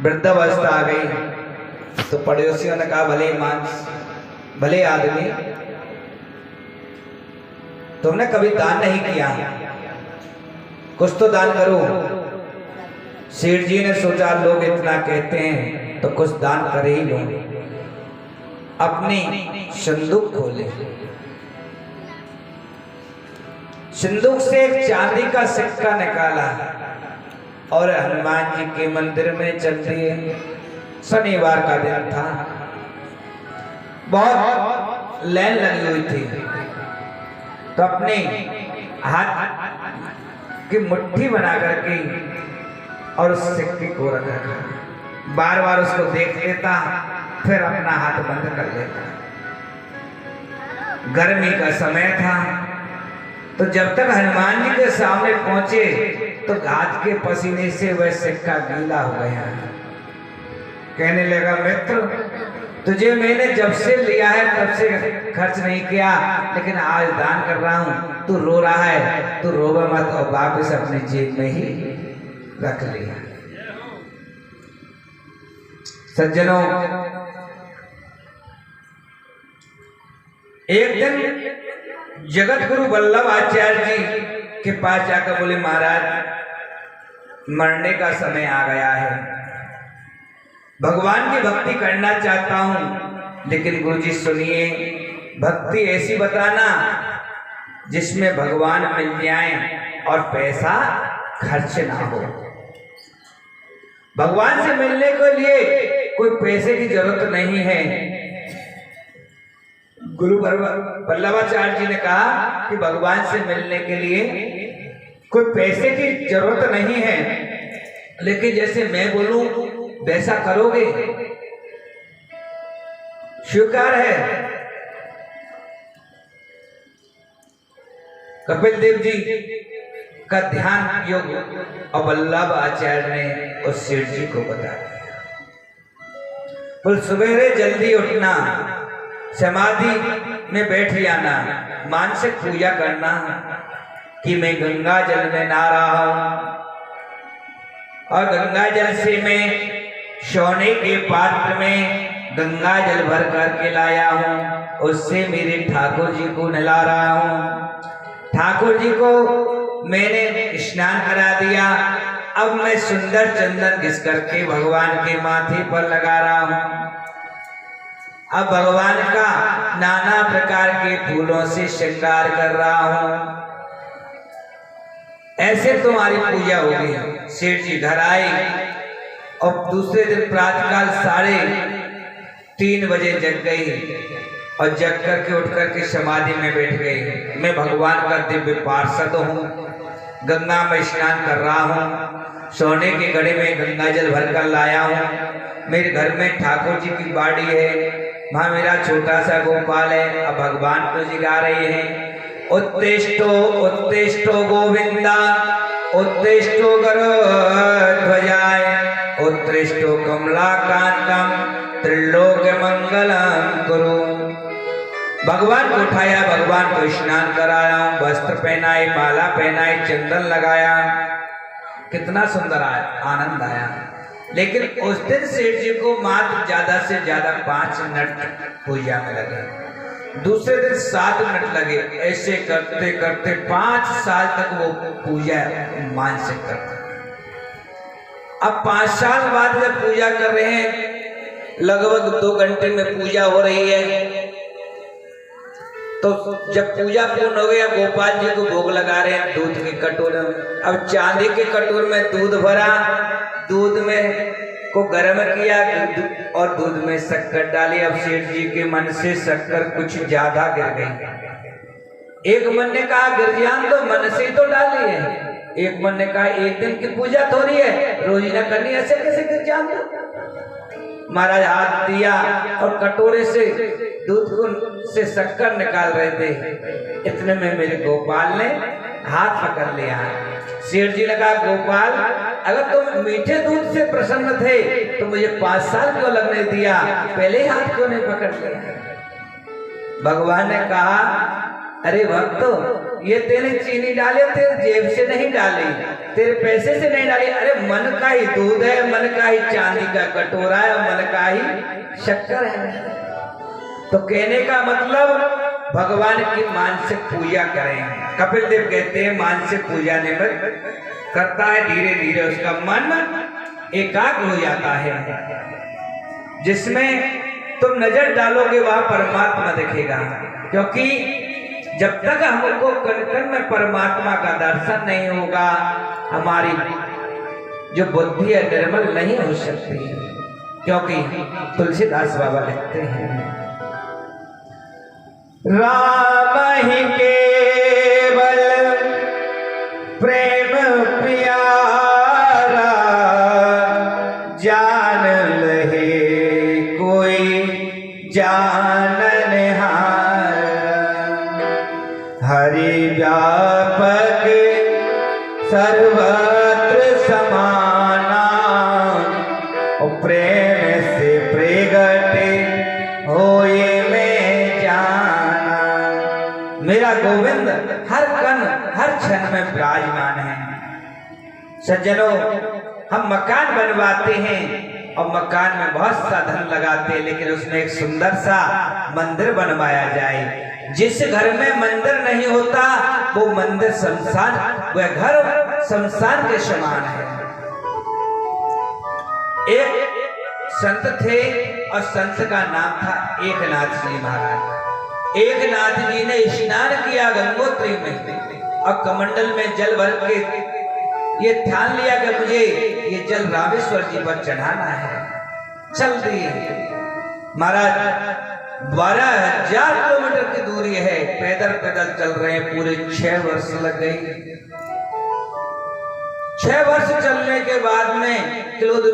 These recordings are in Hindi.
वृद्धावस्था आ गई तो पड़ोसियों ने कहा, भले आदमी, तुमने कभी दान नहीं किया, कुछ तो दान करो। सेठ जी ने सोचा लोग इतना कहते हैं तो कुछ दान कर ही लो। अपनी संदूक खोले, संदूक से एक चांदी का सिक्का निकाला और हनुमान जी के मंदिर में चल दिए। शनिवार का दिन था, बहुत लाइन लगी हुई थी, तो अपने हाथ की मुट्ठी बना करके और उस सिक्के को रखा, बार बार उसको देख लेता, फिर अपना हाथ बंद कर लेता। गर्मी का समय था, तो जब तक हनुमान जी के सामने पहुंचे तो हाथ के पसीने से वह सिक्का गीला हो गया। कहने लगा, मित्र, तुझे मैंने जब से लिया है तब से खर्च नहीं किया, लेकिन आज दान कर रहा हूं। तू रो रहा है, तू रोवा मत और वापस अपनी जेब में ही रख लिया। सज्जनों, एक दिन जगत गुरु वल्लभ आचार्य जी के पास जाकर बोले, महाराज, मरने का समय आ गया है, भगवान की भक्ति करना चाहता हूं, लेकिन गुरुजी सुनिए, भक्ति ऐसी बताना जिसमें भगवान मिल जाए और पैसा खर्च ना हो। भगवान से मिलने के लिए कोई पैसे की जरूरत नहीं है। गुरु वल्लभाचार्य जी ने कहा कि भगवान से मिलने के लिए कोई पैसे की जरूरत नहीं है, लेकिन जैसे मैं बोलूं वैसा करोगे, स्वीकार है। कपिल देव जी का ध्यान योग और वल्लभ आचार्य ने उस सेठ जी को बता दिया। बोल, सवेरे जल्दी उठना, समाधि में बैठ जाना, मानसिक पूजा करना कि मैं गंगा जल में नहा रहा हूं और गंगा जल से मैं सोने के पात्र में गंगा जल भर करके लाया हूं, उससे मेरे ठाकुर जी को नहला रहा हूं। ठाकुर जी को मैंने स्नान करा दिया, अब मैं सुंदर चंदन घिस करके भगवान के माथे पर लगा रहा हूं। अब भगवान का नाना प्रकार के फूलों से श्रृंगार कर रहा हूं। ऐसे तुम्हारी पूजा होगी। सेठ जी घर आए और दूसरे दिन प्रातःकाल 3:30 बजे जग गई और जग करके उठ करके समाधि में बैठ गई। मैं भगवान का दिव्य पार्षद हूँ, गंगा में स्नान कर रहा हूँ, सोने के घड़े में गंगा जल भर कर लाया हूँ। मेरे घर में ठाकुर जी की बाड़ी है, वहाँ मेरा छोटा सा गोपाल है। अब भगवान को जगा रहे हैं, उत्तिष्ठो उत्तिष्ठो गोविंदा, उत्तिष्ठो गरुध्वजाय, उत्तिष्ठो कमलाकांतम, त्रिलोक्य मंगलम कुरु। भगवान को उठाया, भगवान को स्नान कराया, वस्त्र पहनाए, माला पहनाई, चंदन लगाया, कितना सुंदर आया, आनंद आया। लेकिन उस दिन सेठ जी को मात्र ज्यादा से ज्यादा 5 मिनट पूजा में लगे, दूसरे दिन 7 मिनट लगे। ऐसे करते करते 5 साल तक वो पूजा मानसिक करते। अब 5 साल बाद जब पूजा कर रहे हैं, लगभग 2 घंटे में पूजा हो रही है, तो जब पूजा पूर्ण हो गया, गोपाल जी को भोग लगा रहे हैं दूध के कटोरे में। अब चांदी के कटोरे में दूध भरा, दूध में को गर्म किया और दूध में शक्कर डाली। अब सेठ जी के मन से शक्कर कुछ ज्यादा गिर गई। एक मन ने कहा गिर जान दो, मन से तो डाली है। एक मन ने कहा एक दिन की पूजा थोड़ी है, रोज ना करनी, ऐसे कैसे गिर जान दो। महाराज हाथ दिया और कटोरे से दूध को से शक्कर निकाल रहे थे, इतने में मेरे गोपाल ने हाथ पकड़ लिया। सेठ जी ने कहा, गोपाल, अगर तुम मीठे दूध से प्रसन्न थे तो मुझे 5 साल क्यों लगने दिया, पहले हाथ क्यों नहीं पकड़ लिया। भगवान ने कहा, अरे भक्तो, ये तेरे चीनी डाले तेरे जेब से नहीं डाली, तेरे पैसे से नहीं डाली, अरे मन का ही दूध है, मन का ही चांदी का कटोरा है और मन का ही शक्कर है। तो कहने का मतलब भगवान की मानसिक पूजा करें। कपिल देव कहते हैं मानसिक पूजा निमित्त करता है, धीरे धीरे उसका मन एकाग्र हो जाता है। जिसमें तुम नजर डालोगे वहां परमात्मा दिखेगा, क्योंकि जब तक हमको कण कण में परमात्मा का दर्शन नहीं होगा, हमारी जो बुद्धि है निर्मल नहीं हो सकती। क्योंकि तुलसीदास बाबा लिखते हैं, राम ही केवल प्रेम प्यारा, जान लहे कोई जाननहार। हरि व्यापक सर्वत्र समाना, और प्रेम से प्रगटे होए में जाना। मेरा गोविंद हर कण हर क्षण में विराजमान है। सज्जनों, हम मकान बनवाते हैं और मकान में बहुत सा धन लगाते हैं, लेकिन उसमें एक सुंदर सा मंदिर बनवाया जाए। जिस घर में मंदिर नहीं होता वो मंदिर शमशान, वह घर शमशान के समान है। एक संत थे और संत का नाम था एकनाथ जी महाराज। एकनाथ जी ने स्नान किया गंगोत्री में और कमंडल में जल भर के ये ध्यान लिया कि मुझे ये जल रामेश्वर जी पर चढ़ाना है। चल दिए महाराज, 12,000 किलोमीटर की दूरी है, पैदल पैदल चल रहे हैं। पूरे 6 वर्ष लग गए। 6 वर्ष चलने के बाद में किलो 2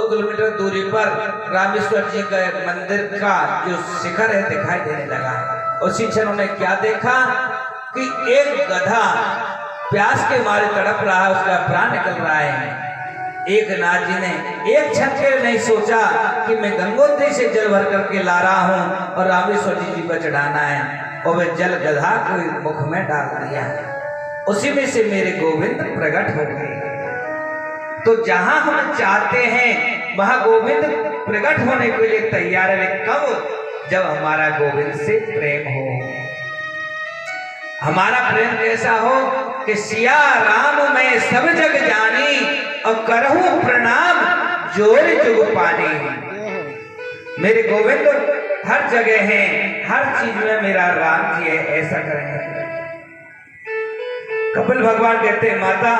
किलोमीटर दूरी पर रामेश्वर जी का मंदिर का जो शिखर है दिखाई देने लगा। उसी क्षण उन्होंने क्या देखा कि एक गधा प्यास के मारे तड़प रहा है, उसका प्राण निकल रहा है। एकनाथ जी ने एक क्षण के नहीं सोचा कि मैं गंगोत्री से जल भर करके ला रहा हूं और रामेश्वर जी पर चढ़ाना है, और वह जल गधा को मुख में डाल दिया। उसी में से मेरे गोविंद प्रकट हो गए। तो जहां हम चाहते हैं वहां गोविंद प्रकट होने के लिए तैयार है। कब? जब हमारा गोविंद से प्रेम हो। हमारा प्रेम कैसा हो कि सिया राम मैं सब जग जानी, और करहूं प्रणाम जोर जुग पानी। मेरे गोविंद हर जगह हैं, हर चीज में मेरा राम जी है, ऐसा करेंगे। कपिल भगवान कहते हैं, माता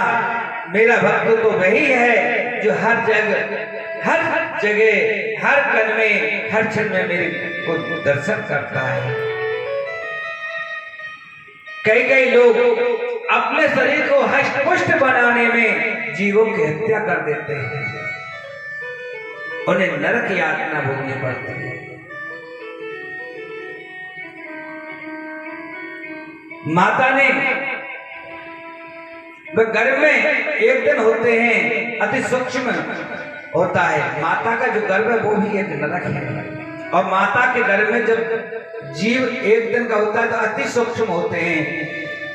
मेरा भक्त तो वही है जो हर जगह हर कण में हर क्षण में मेरे को दर्शन करता है। कई लोग अपने शरीर को हष्ट-पुष्ट बनाने में जीवों की हत्या कर देते हैं, उन्हें नरक यातना भोगनी पड़ती है। माता ने वह गर्भ में एक दिन होते हैं, अति सूक्ष्म होता है। माता का जो गर्भ है वो भी एक नरक है, और माता के गर्भ में जब जीव एक दिन का होता है तो अति सूक्ष्म होते हैं।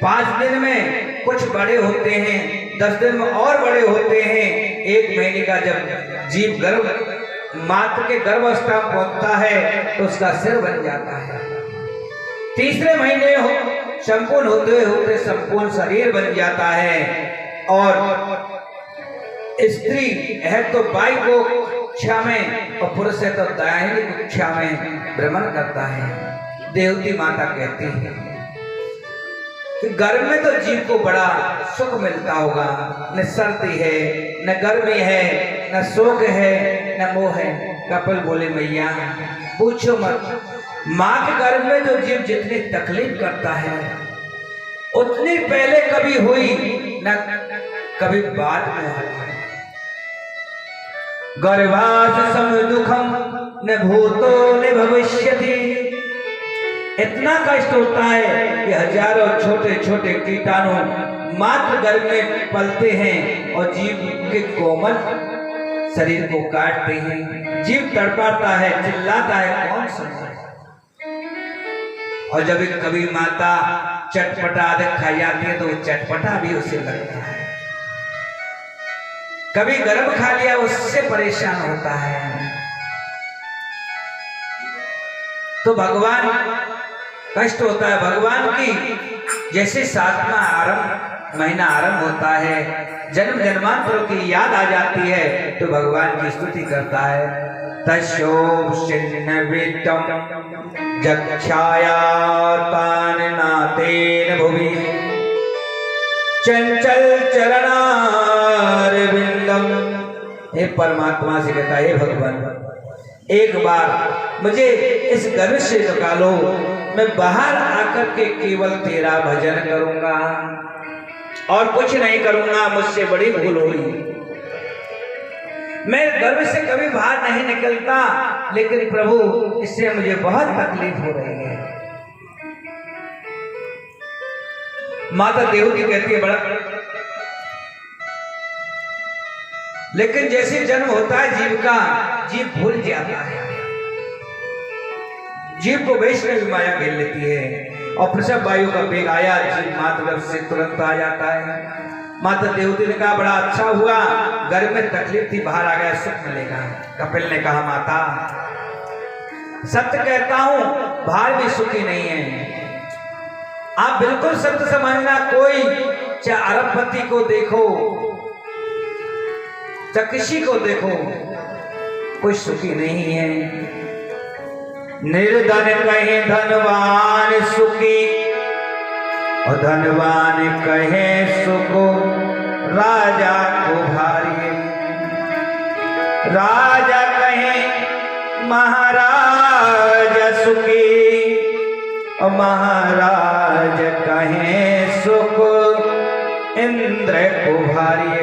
5 दिन में कुछ बड़े होते हैं, 10 दिन में और बड़े होते हैं। 1 महीने का जब जीव गर्भ माता के गर्भावस्था पहुंचता है तो उसका सिर बन जाता है। 3रे महीने संपूर्ण होते संपूर्ण शरीर बन जाता है, और स्त्री है तो बाई को कक्षा में और पुरुष है तो दाहिनी कक्षा में भ्रमण करता है। देवती माता कहती है कि गर्भ में तो जीव को बड़ा सुख मिलता होगा, न सर्दी है, न गर्मी है, न शोक है, न मोह है। कपिल बोले, मैया पूछो मत, माँ के गर्भ में जो जीव जितनी तकलीफ करता है उतनी पहले कभी हुई न कभी बाद में हुई। गर्भास सम दुखम न भूतो न भविष्यति। इतना कष्ट होता है कि हजारों छोटे छोटे कीटाणु मात्र गर्भ में पलते हैं और जीव के कोमल शरीर को काटते हैं। जीव तड़पाता है, चिल्लाता है, कौन सुनता है। और जब कभी माता चटपटा खाई जाती है तो चटपटा भी उसे लगता है। कभी गर्भ खा लिया उससे परेशान होता है। तो भगवान कष्ट होता है। भगवान की जैसे 7वां महीना आरंभ होता है, जन्म जन्मांतरों की याद आ जाती है, तो भगवान की स्तुति करता है। तस्योऽशिन्नवित्तं जक्षायातान नातेन भुवि चंचल चरणारविंदम। हे परमात्मा से कहता है, हे भगवान एक बार मुझे इस गर्भ से निकालो, मैं बाहर आकर के केवल तेरा भजन करूंगा और कुछ नहीं करूंगा, मुझसे बड़ी भूल हुई। मैं गर्भ से कभी बाहर नहीं निकलता, लेकिन प्रभु इससे मुझे बहुत तकलीफ हो रही है। माता देवती कहती है बड़ा, लेकिन जैसे जन्म होता है जीव का, जीव भूल जाता है, जीव को वैष्णवी माया घेर लेती है और प्रसव वायु का वेग आया, जीव मातृ से तुरंत आ जाता है। माता देवती ने कहा बड़ा अच्छा हुआ, घर में तकलीफ थी, बाहर आ गया, सुख मिलेगा। कपिल ने कहा माता सत्य कहता हूं, बाहर भी सुखी नहीं है। आप बिल्कुल सत्य समझना, कोई चाहे अरबपति को देखो चाहे किसी को देखो, कोई सुखी नहीं है। निर्धन कहे धनवान सुखी और धनवान कहे सुख राजा को भारी। राजा कहे महाराज सुखी और महाराज कहे सुख इंद्र को भारी।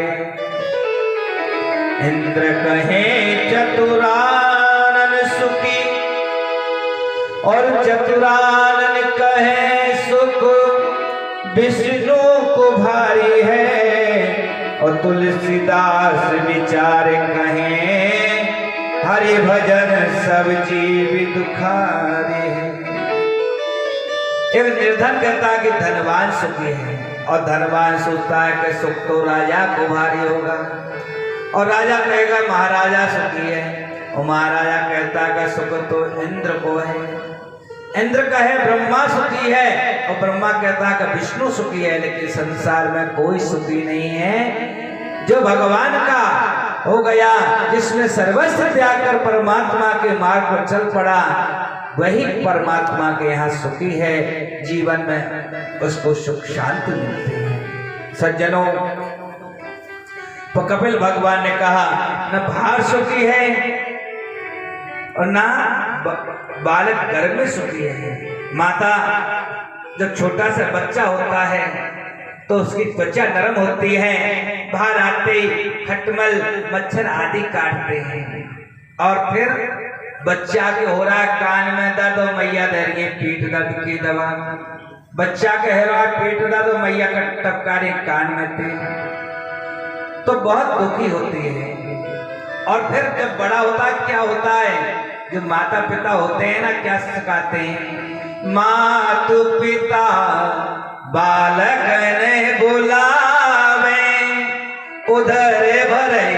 इंद्र कहे चतुरानन सुखी और चतुरानन कहे सुख विष्णु को भारी है। और तुलसीदास विचार कहे हरि भजन सब जीव दुखारे है। एक निर्धन कहता है कि धनवान सुखी है, और धनवान सोचता है कि सुख तो राजा को भारी होगा, और राजा कहेगा महाराजा सुखी है, और महाराजा कहता है कि सुख तो इंद्र को है। इंद्र कहे ब्रह्मा सुखी है, और ब्रह्मा कहता है कि विष्णु सुखी है। लेकिन संसार में कोई सुखी नहीं है। जो भगवान का हो गया, जिसमें सर्वस्व त्याग कर परमात्मा के मार्ग पर चल पड़ा, वही परमात्मा के यहाँ सुखी है। जीवन में उसको सुख शांति मिलती है। सज्जनों, तो कपिल भगवान ने कहा न बाहर सुखी है और ना बालक गर्भ में सुखी है। माता जब छोटा सा बच्चा होता है तो उसकी त्वचा नरम होती है, बाहर आते ही खटमल मच्छर आदि काटते हैं, और फिर बच्चा के हो रहा है कान में दर्द, और मैया दे रही है पीठ दर्द की दवा। बच्चा के हो रहा है पेट दर्द, और मैया का टपकारी कान में तेल, तो बहुत दुखी होती है। और फिर जब बड़ा होता है क्या होता है, जो माता पिता होते हैं ना, क्या सिखाते हैं, मातु पिता बालक ने बुलावे उधर भरे